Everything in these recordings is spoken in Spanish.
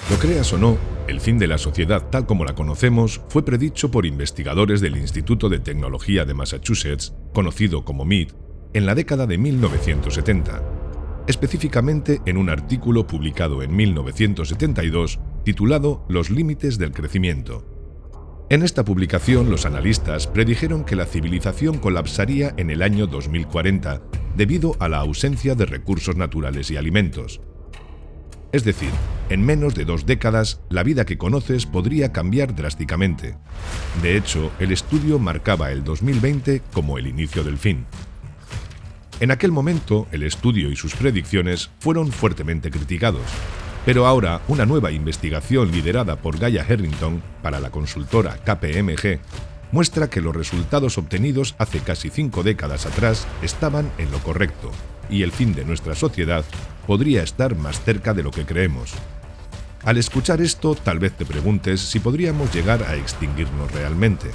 Lo creas o no, el fin de la sociedad tal como la conocemos fue predicho por investigadores del Instituto de Tecnología de Massachusetts, conocido como MIT, en la década de 1970, específicamente en un artículo publicado en 1972 titulado Los límites del crecimiento. En esta publicación, los analistas predijeron que la civilización colapsaría en el año 2040 debido a la ausencia de recursos naturales y alimentos. Es decir, en menos de 2 décadas, la vida que conoces podría cambiar drásticamente. De hecho, el estudio marcaba el 2020 como el inicio del fin. En aquel momento, el estudio y sus predicciones fueron fuertemente criticados. Pero ahora, una nueva investigación liderada por Gaia Harrington para la consultora KPMG muestra que los resultados obtenidos hace casi 5 décadas atrás estaban en lo correcto, y el fin de nuestra sociedad podría estar más cerca de lo que creemos. Al escuchar esto, tal vez te preguntes si podríamos llegar a extinguirnos realmente.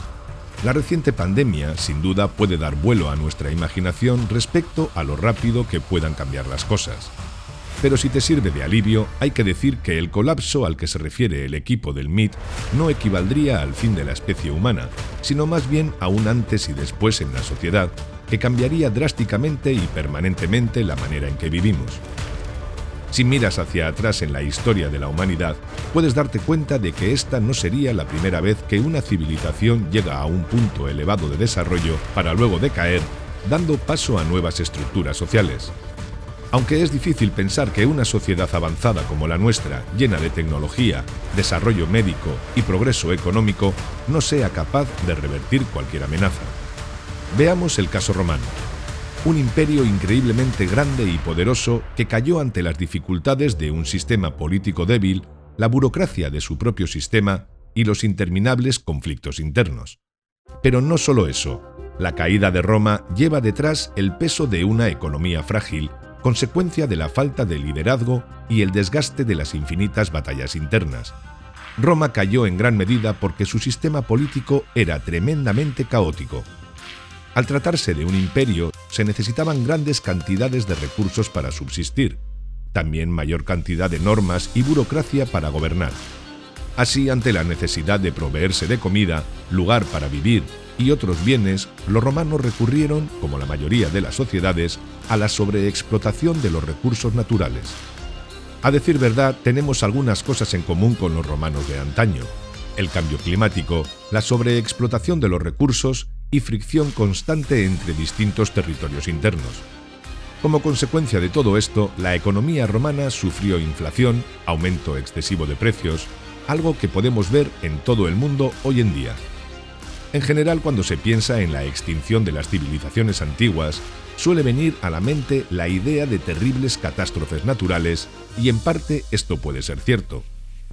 La reciente pandemia, sin duda, puede dar vuelo a nuestra imaginación respecto a lo rápido que puedan cambiar las cosas. Pero si te sirve de alivio, hay que decir que el colapso al que se refiere el equipo del MIT no equivaldría al fin de la especie humana, sino más bien a un antes y después en la sociedad, que cambiaría drásticamente y permanentemente la manera en que vivimos. Si miras hacia atrás en la historia de la humanidad, puedes darte cuenta de que esta no sería la primera vez que una civilización llega a un punto elevado de desarrollo para luego decaer, dando paso a nuevas estructuras sociales. Aunque es difícil pensar que una sociedad avanzada como la nuestra, llena de tecnología, desarrollo médico y progreso económico, no sea capaz de revertir cualquier amenaza. Veamos el caso romano. Un imperio increíblemente grande y poderoso que cayó ante las dificultades de un sistema político débil, la burocracia de su propio sistema y los interminables conflictos internos. Pero no solo eso, la caída de Roma lleva detrás el peso de una economía frágil, consecuencia de la falta de liderazgo y el desgaste de las infinitas batallas internas. Roma cayó en gran medida porque su sistema político era tremendamente caótico. Al tratarse de un imperio, se necesitaban grandes cantidades de recursos para subsistir, también mayor cantidad de normas y burocracia para gobernar. Así, ante la necesidad de proveerse de comida, lugar para vivir y otros bienes, los romanos recurrieron, como la mayoría de las sociedades, a la sobreexplotación de los recursos naturales. A decir verdad, tenemos algunas cosas en común con los romanos de antaño: el cambio climático, la sobreexplotación de los recursos y fricción constante entre distintos territorios internos. Como consecuencia de todo esto, la economía romana sufrió inflación, aumento excesivo de precios, algo que podemos ver en todo el mundo hoy en día. En general, cuando se piensa en la extinción de las civilizaciones antiguas, suele venir a la mente la idea de terribles catástrofes naturales, y en parte esto puede ser cierto.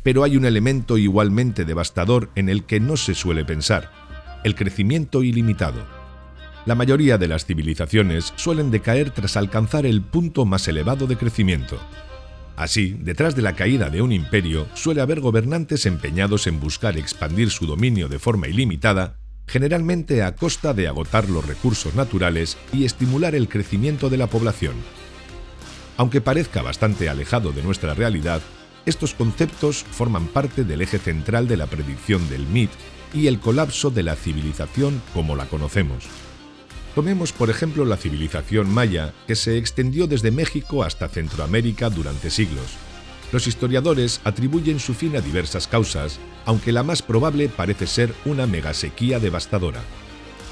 Pero hay un elemento igualmente devastador en el que no se suele pensar: el crecimiento ilimitado. La mayoría de las civilizaciones suelen decaer tras alcanzar el punto más elevado de crecimiento. Así, detrás de la caída de un imperio suele haber gobernantes empeñados en buscar expandir su dominio de forma ilimitada, generalmente a costa de agotar los recursos naturales y estimular el crecimiento de la población. Aunque parezca bastante alejado de nuestra realidad, estos conceptos forman parte del eje central de la predicción del MIT y el colapso de la civilización como la conocemos. Tomemos, por ejemplo, la civilización maya, que se extendió desde México hasta Centroamérica durante siglos. Los historiadores atribuyen su fin a diversas causas, aunque la más probable parece ser una megasequía devastadora.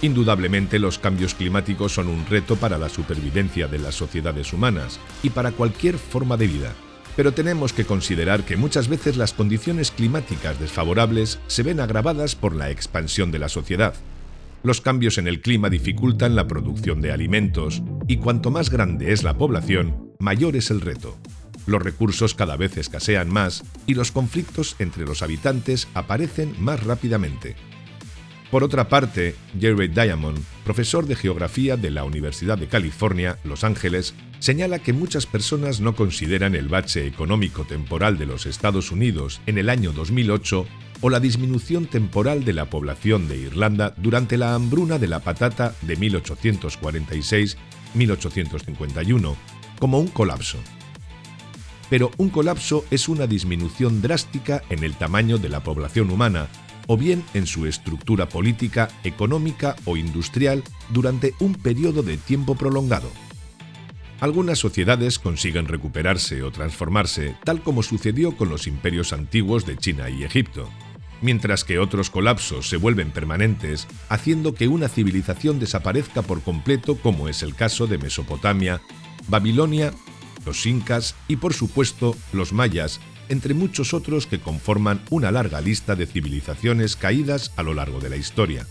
Indudablemente, los cambios climáticos son un reto para la supervivencia de las sociedades humanas y para cualquier forma de vida. Pero tenemos que considerar que muchas veces las condiciones climáticas desfavorables se ven agravadas por la expansión de la sociedad. Los cambios en el clima dificultan la producción de alimentos, y cuanto más grande es la población, mayor es el reto. Los recursos cada vez escasean más y los conflictos entre los habitantes aparecen más rápidamente. Por otra parte, Jared Diamond, profesor de geografía de la Universidad de California, Los Ángeles, señala que muchas personas no consideran el bache económico temporal de los Estados Unidos en el año 2008 o la disminución temporal de la población de Irlanda durante la hambruna de la patata de 1846-1851 como un colapso. Pero un colapso es una disminución drástica en el tamaño de la población humana, o bien en su estructura política, económica o industrial durante un periodo de tiempo prolongado. Algunas sociedades consiguen recuperarse o transformarse, tal como sucedió con los imperios antiguos de China y Egipto, mientras que otros colapsos se vuelven permanentes, haciendo que una civilización desaparezca por completo, como es el caso de Mesopotamia, Babilonia, los incas y, por supuesto, los mayas, entre muchos otros que conforman una larga lista de civilizaciones caídas a lo largo de la historia.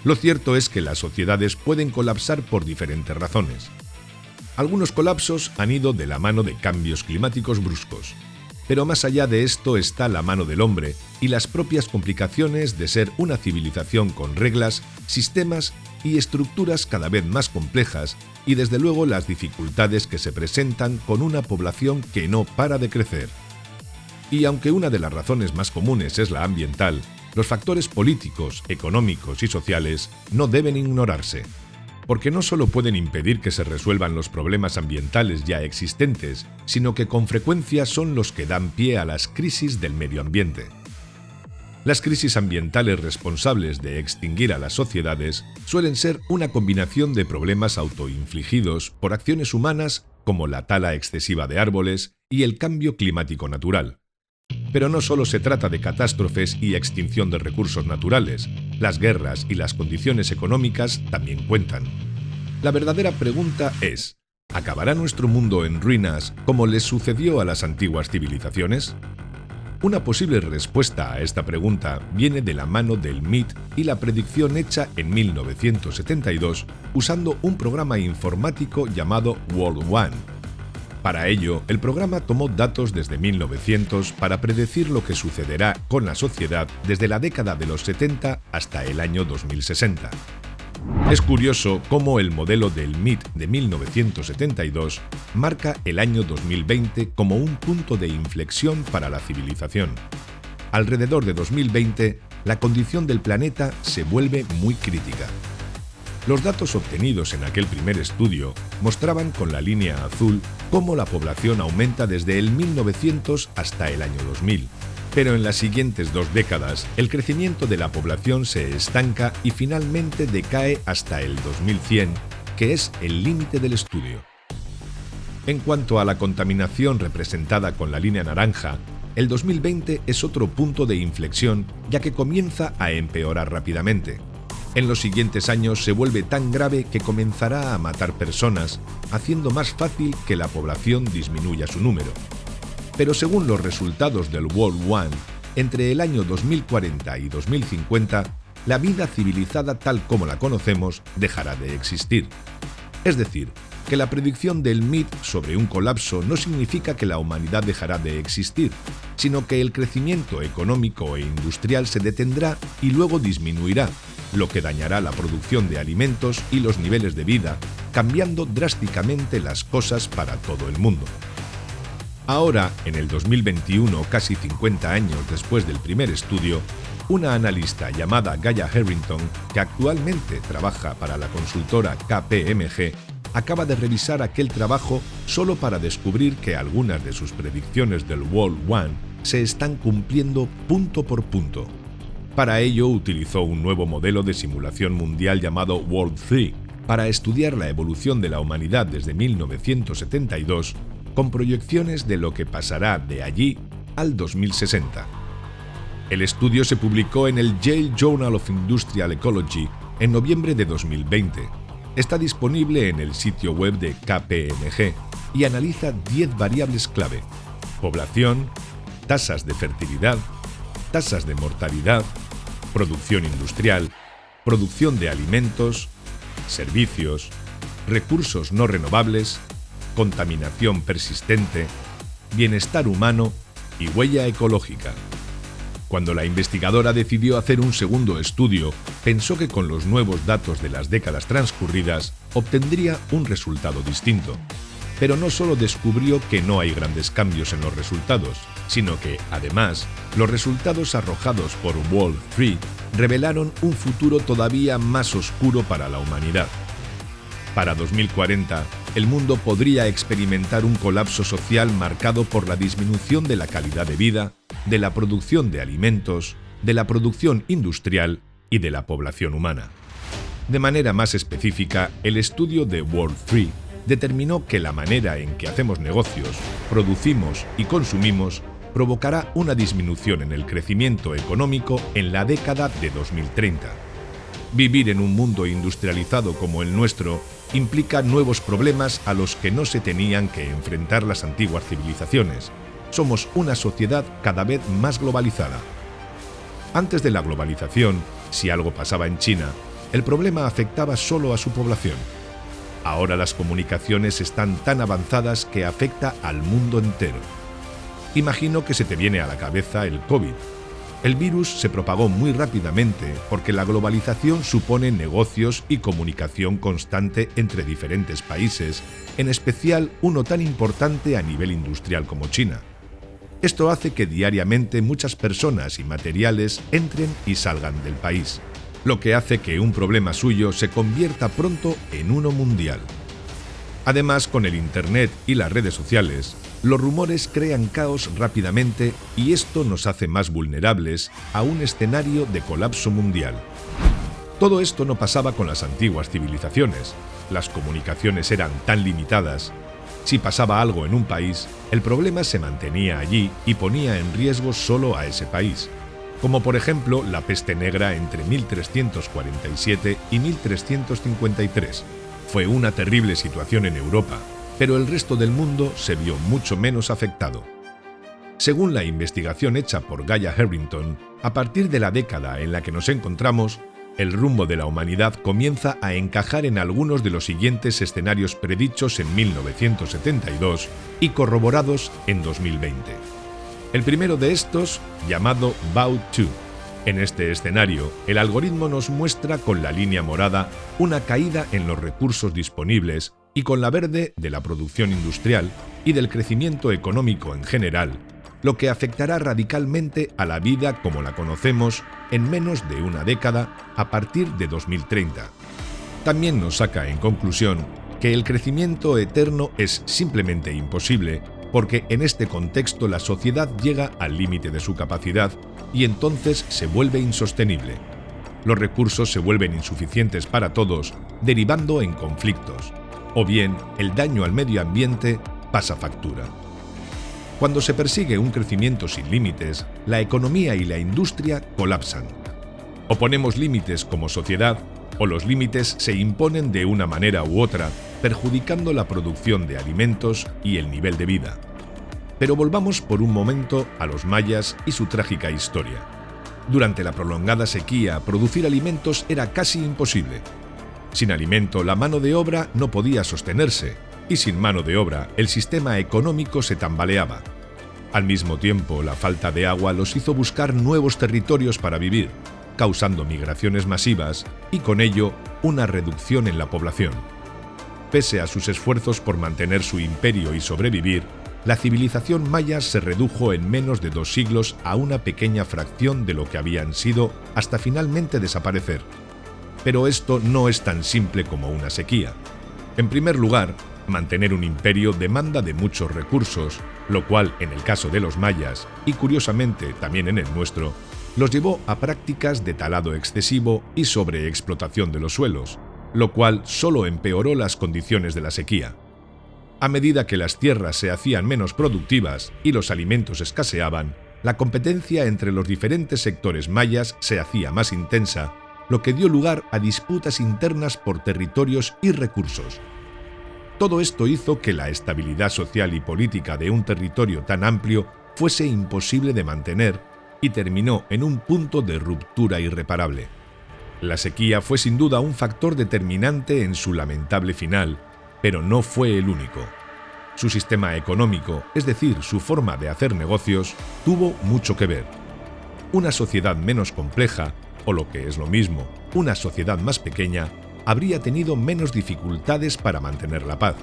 Lo cierto es que las sociedades pueden colapsar por diferentes razones. Algunos colapsos han ido de la mano de cambios climáticos bruscos, pero más allá de esto está la mano del hombre y las propias complicaciones de ser una civilización con reglas, sistemas y estructuras cada vez más complejas, y desde luego las dificultades que se presentan con una población que no para de crecer. Y aunque una de las razones más comunes es la ambiental, los factores políticos, económicos y sociales no deben ignorarse, porque no solo pueden impedir que se resuelvan los problemas ambientales ya existentes, sino que con frecuencia son los que dan pie a las crisis del medio ambiente. Las crisis ambientales responsables de extinguir a las sociedades suelen ser una combinación de problemas autoinfligidos por acciones humanas como la tala excesiva de árboles y el cambio climático natural. Pero no solo se trata de catástrofes y extinción de recursos naturales, las guerras y las condiciones económicas también cuentan. La verdadera pregunta es, ¿acabará nuestro mundo en ruinas como les sucedió a las antiguas civilizaciones? Una posible respuesta a esta pregunta viene de la mano del MIT y la predicción hecha en 1972 usando un programa informático llamado World One. Para ello, el programa tomó datos desde 1900 para predecir lo que sucederá con la sociedad desde la década de los 70 hasta el año 2060. Es curioso cómo el modelo del MIT de 1972 marca el año 2020 como un punto de inflexión para la civilización. Alrededor de 2020, la condición del planeta se vuelve muy crítica. Los datos obtenidos en aquel primer estudio mostraban con la línea azul cómo la población aumenta desde el 1900 hasta el año 2000. Pero en las siguientes 2 décadas, el crecimiento de la población se estanca y finalmente decae hasta el 2100, que es el límite del estudio. En cuanto a la contaminación representada con la línea naranja, el 2020 es otro punto de inflexión, ya que comienza a empeorar rápidamente. En los siguientes años se vuelve tan grave que comenzará a matar personas, haciendo más fácil que la población disminuya su número. Pero según los resultados del World One, entre el año 2040 y 2050, la vida civilizada tal como la conocemos dejará de existir. Es decir, que la predicción del MIT sobre un colapso no significa que la humanidad dejará de existir, sino que el crecimiento económico e industrial se detendrá y luego disminuirá, lo que dañará la producción de alimentos y los niveles de vida, cambiando drásticamente las cosas para todo el mundo. Ahora, en el 2021, casi 50 años después del primer estudio, una analista llamada Gaia Harrington, que actualmente trabaja para la consultora KPMG, acaba de revisar aquel trabajo solo para descubrir que algunas de sus predicciones del World One se están cumpliendo punto por punto. Para ello utilizó un nuevo modelo de simulación mundial llamado World 3 para estudiar la evolución de la humanidad desde 1972 con proyecciones de lo que pasará de allí al 2060. El estudio se publicó en el Yale Journal of Industrial Ecology en noviembre de 2020. Está disponible en el sitio web de KPMG y analiza 10 variables clave: población, tasas de fertilidad, tasas de mortalidad, producción industrial, producción de alimentos, servicios, recursos no renovables, contaminación persistente, bienestar humano y huella ecológica. Cuando la investigadora decidió hacer un segundo estudio, pensó que con los nuevos datos de las décadas transcurridas obtendría un resultado distinto. Pero no solo descubrió que no hay grandes cambios en los resultados, sino que, además, los resultados arrojados por World 3 revelaron un futuro todavía más oscuro para la humanidad. Para 2040, el mundo podría experimentar un colapso social marcado por la disminución de la calidad de vida, de la producción de alimentos, de la producción industrial y de la población humana. De manera más específica, el estudio de World 3 determinó que la manera en que hacemos negocios, producimos y consumimos provocará una disminución en el crecimiento económico en la década de 2030. Vivir en un mundo industrializado como el nuestro implica nuevos problemas a los que no se tenían que enfrentar las antiguas civilizaciones. Somos una sociedad cada vez más globalizada. Antes de la globalización, si algo pasaba en China, el problema afectaba solo a su población. Ahora las comunicaciones están tan avanzadas que afecta al mundo entero. Imagino que se te viene a la cabeza el COVID. El virus se propagó muy rápidamente porque la globalización supone negocios y comunicación constante entre diferentes países, en especial uno tan importante a nivel industrial como China. Esto hace que diariamente muchas personas y materiales entren y salgan del país, lo que hace que un problema suyo se convierta pronto en uno mundial. Además, con el Internet y las redes sociales, los rumores crean caos rápidamente y esto nos hace más vulnerables a un escenario de colapso mundial. Todo esto no pasaba con las antiguas civilizaciones. Las comunicaciones eran tan limitadas. Si pasaba algo en un país, el problema se mantenía allí y ponía en riesgo solo a ese país, como por ejemplo la peste negra entre 1347 y 1353. Fue una terrible situación en Europa, pero el resto del mundo se vio mucho menos afectado. Según la investigación hecha por Gaia Harrington, a partir de la década en la que nos encontramos, el rumbo de la humanidad comienza a encajar en algunos de los siguientes escenarios predichos en 1972 y corroborados en 2020. El primero de estos, llamado Bow 2. En este escenario, el algoritmo nos muestra con la línea morada una caída en los recursos disponibles y con la verde de la producción industrial y del crecimiento económico en general, lo que afectará radicalmente a la vida como la conocemos en menos de una década a partir de 2030. También nos saca en conclusión que el crecimiento eterno es simplemente imposible porque en este contexto la sociedad llega al límite de su capacidad y entonces se vuelve insostenible. Los recursos se vuelven insuficientes para todos, derivando en conflictos, o bien el daño al medio ambiente pasa factura. Cuando se persigue un crecimiento sin límites, la economía y la industria colapsan. O ponemos límites como sociedad, o los límites se imponen de una manera u otra, perjudicando la producción de alimentos y el nivel de vida. Pero volvamos por un momento a los mayas y su trágica historia. Durante la prolongada sequía, producir alimentos era casi imposible. Sin alimento, la mano de obra no podía sostenerse, y sin mano de obra, el sistema económico se tambaleaba. Al mismo tiempo, la falta de agua los hizo buscar nuevos territorios para vivir, causando migraciones masivas y con ello una reducción en la población. Pese a sus esfuerzos por mantener su imperio y sobrevivir, la civilización maya se redujo en menos de 2 siglos a una pequeña fracción de lo que habían sido hasta finalmente desaparecer. Pero esto no es tan simple como una sequía. En primer lugar, mantener un imperio demanda de muchos recursos, lo cual en el caso de los mayas, y curiosamente también en el nuestro, los llevó a prácticas de talado excesivo y sobreexplotación de los suelos, lo cual solo empeoró las condiciones de la sequía. A medida que las tierras se hacían menos productivas y los alimentos escaseaban, la competencia entre los diferentes sectores mayas se hacía más intensa, lo que dio lugar a disputas internas por territorios y recursos. Todo esto hizo que la estabilidad social y política de un territorio tan amplio fuese imposible de mantener y terminó en un punto de ruptura irreparable. La sequía fue sin duda un factor determinante en su lamentable final, pero no fue el único. Su sistema económico, es decir, su forma de hacer negocios, tuvo mucho que ver. Una sociedad menos compleja, o lo que es lo mismo, una sociedad más pequeña, habría tenido menos dificultades para mantener la paz,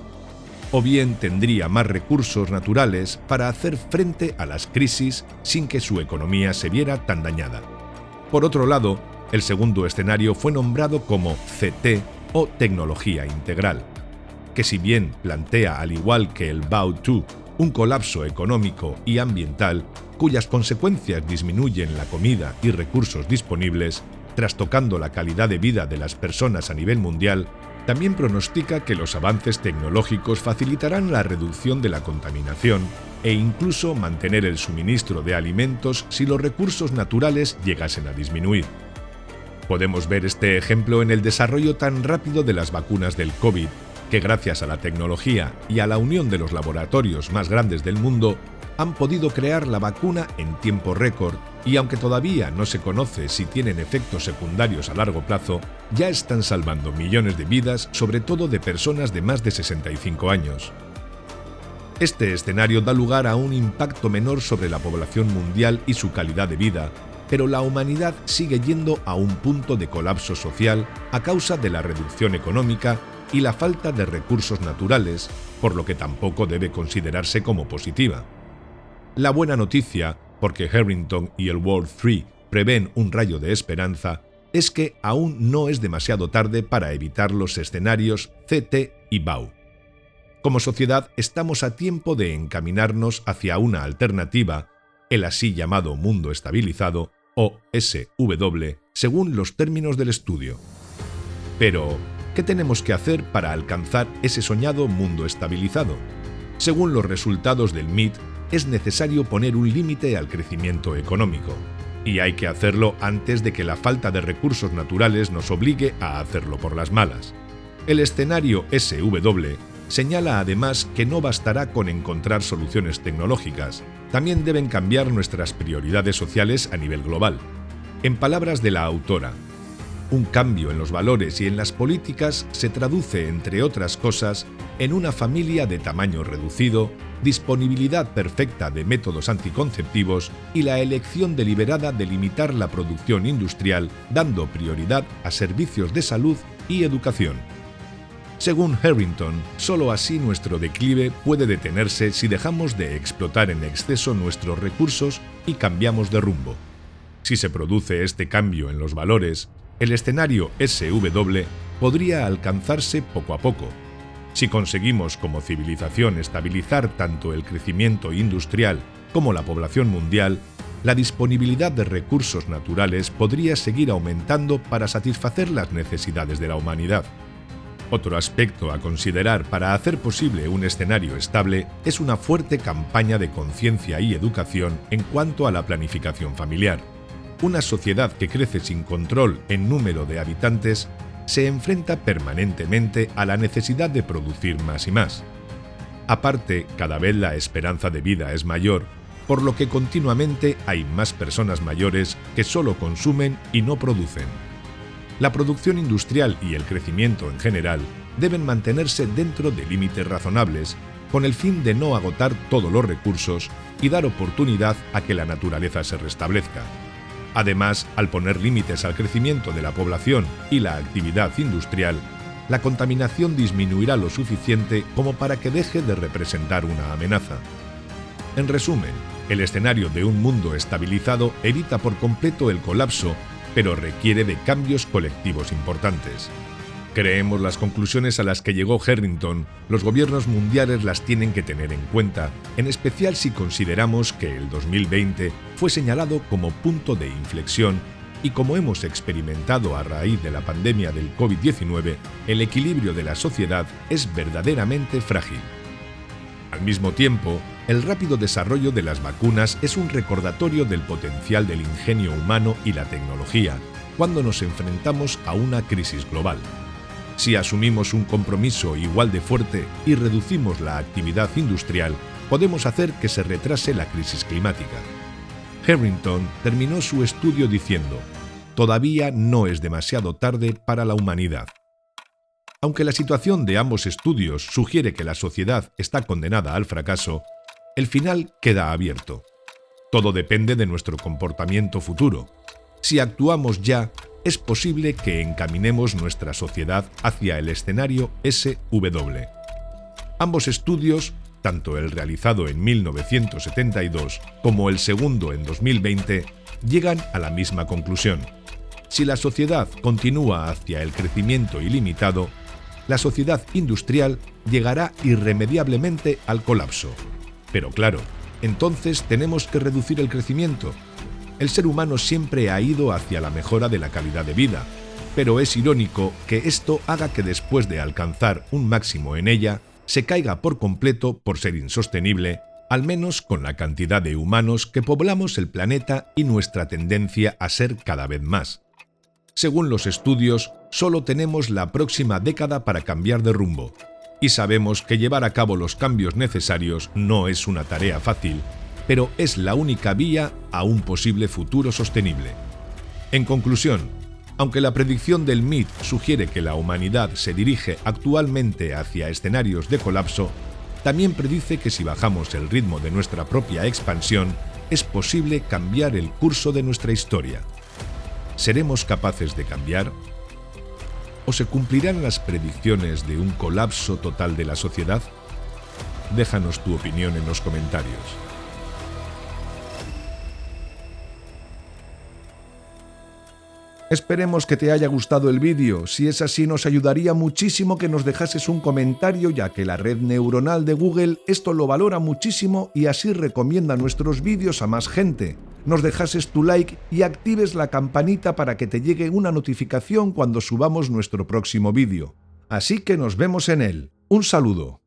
o bien tendría más recursos naturales para hacer frente a las crisis sin que su economía se viera tan dañada. Por otro lado, el segundo escenario fue nombrado como CT o tecnología integral. que si bien plantea, al igual que el Bao-2, un colapso económico y ambiental cuyas consecuencias disminuyen la comida y recursos disponibles, trastocando la calidad de vida de las personas a nivel mundial, también pronostica que los avances tecnológicos facilitarán la reducción de la contaminación e incluso mantener el suministro de alimentos si los recursos naturales llegasen a disminuir. Podemos ver este ejemplo en el desarrollo tan rápido de las vacunas del COVID, que gracias a la tecnología y a la unión de los laboratorios más grandes del mundo, han podido crear la vacuna en tiempo récord y aunque todavía no se conoce si tienen efectos secundarios a largo plazo, ya están salvando millones de vidas, sobre todo de personas de más de 65 años. Este escenario da lugar a un impacto menor sobre la población mundial y su calidad de vida, pero la humanidad sigue yendo a un punto de colapso social a causa de la reducción económica y la falta de recursos naturales, por lo que tampoco debe considerarse como positiva. La buena noticia, porque Harrington y el World 3 prevén un rayo de esperanza, es que aún no es demasiado tarde para evitar los escenarios CT y BAU. Como sociedad estamos a tiempo de encaminarnos hacia una alternativa, el así llamado mundo estabilizado, o SW, según los términos del estudio. Pero, ¿qué tenemos que hacer para alcanzar ese soñado mundo estabilizado? Según los resultados del MIT, es necesario poner un límite al crecimiento económico, y hay que hacerlo antes de que la falta de recursos naturales nos obligue a hacerlo por las malas. El escenario SW señala además que no bastará con encontrar soluciones tecnológicas, también deben cambiar nuestras prioridades sociales a nivel global. En palabras de la autora, un cambio en los valores y en las políticas se traduce, entre otras cosas, en una familia de tamaño reducido, disponibilidad perfecta de métodos anticonceptivos y la elección deliberada de limitar la producción industrial, dando prioridad a servicios de salud y educación. Según Harrington, solo así nuestro declive puede detenerse si dejamos de explotar en exceso nuestros recursos y cambiamos de rumbo. Si se produce este cambio en los valores, el escenario SW podría alcanzarse poco a poco. Si conseguimos como civilización estabilizar tanto el crecimiento industrial como la población mundial, la disponibilidad de recursos naturales podría seguir aumentando para satisfacer las necesidades de la humanidad. Otro aspecto a considerar para hacer posible un escenario estable es una fuerte campaña de conciencia y educación en cuanto a la planificación familiar. Una sociedad que crece sin control en número de habitantes se enfrenta permanentemente a la necesidad de producir más y más. Aparte, cada vez la esperanza de vida es mayor, por lo que continuamente hay más personas mayores que solo consumen y no producen. La producción industrial y el crecimiento en general deben mantenerse dentro de límites razonables, con el fin de no agotar todos los recursos y dar oportunidad a que la naturaleza se restablezca. Además, al poner límites al crecimiento de la población y la actividad industrial, la contaminación disminuirá lo suficiente como para que deje de representar una amenaza. En resumen, el escenario de un mundo estabilizado evita por completo el colapso, pero requiere de cambios colectivos importantes. Creemos las conclusiones a las que llegó Harrington, los gobiernos mundiales las tienen que tener en cuenta, en especial si consideramos que el 2020 fue señalado como punto de inflexión y como hemos experimentado a raíz de la pandemia del COVID-19, el equilibrio de la sociedad es verdaderamente frágil. Al mismo tiempo, el rápido desarrollo de las vacunas es un recordatorio del potencial del ingenio humano y la tecnología cuando nos enfrentamos a una crisis global. Si asumimos un compromiso igual de fuerte y reducimos la actividad industrial, podemos hacer que se retrase la crisis climática. Harrington terminó su estudio diciendo: «Todavía no es demasiado tarde para la humanidad». Aunque la situación de ambos estudios sugiere que la sociedad está condenada al fracaso, el final queda abierto. Todo depende de nuestro comportamiento futuro. Si actuamos ya, es posible que encaminemos nuestra sociedad hacia el escenario SW. Ambos estudios, tanto el realizado en 1972 como el segundo en 2020, llegan a la misma conclusión. Si la sociedad continúa hacia el crecimiento ilimitado, la sociedad industrial llegará irremediablemente al colapso. Pero claro, entonces tenemos que reducir el crecimiento. El ser humano siempre ha ido hacia la mejora de la calidad de vida, pero es irónico que esto haga que después de alcanzar un máximo en ella, se caiga por completo por ser insostenible, al menos con la cantidad de humanos que poblamos el planeta y nuestra tendencia a ser cada vez más. Según los estudios, solo tenemos la próxima década para cambiar de rumbo, y sabemos que llevar a cabo los cambios necesarios no es una tarea fácil, pero es la única vía a un posible futuro sostenible. En conclusión, aunque la predicción del MIT sugiere que la humanidad se dirige actualmente hacia escenarios de colapso, también predice que si bajamos el ritmo de nuestra propia expansión, es posible cambiar el curso de nuestra historia. ¿Seremos capaces de cambiar? ¿O se cumplirán las predicciones de un colapso total de la sociedad? Déjanos tu opinión en los comentarios. Esperemos que te haya gustado el vídeo. Si es así, nos ayudaría muchísimo que nos dejases un comentario, ya que la red neuronal de Google esto lo valora muchísimo y así recomienda nuestros vídeos a más gente. Nos dejases tu like y actives la campanita para que te llegue una notificación cuando subamos nuestro próximo vídeo. Así que nos vemos en él. Un saludo.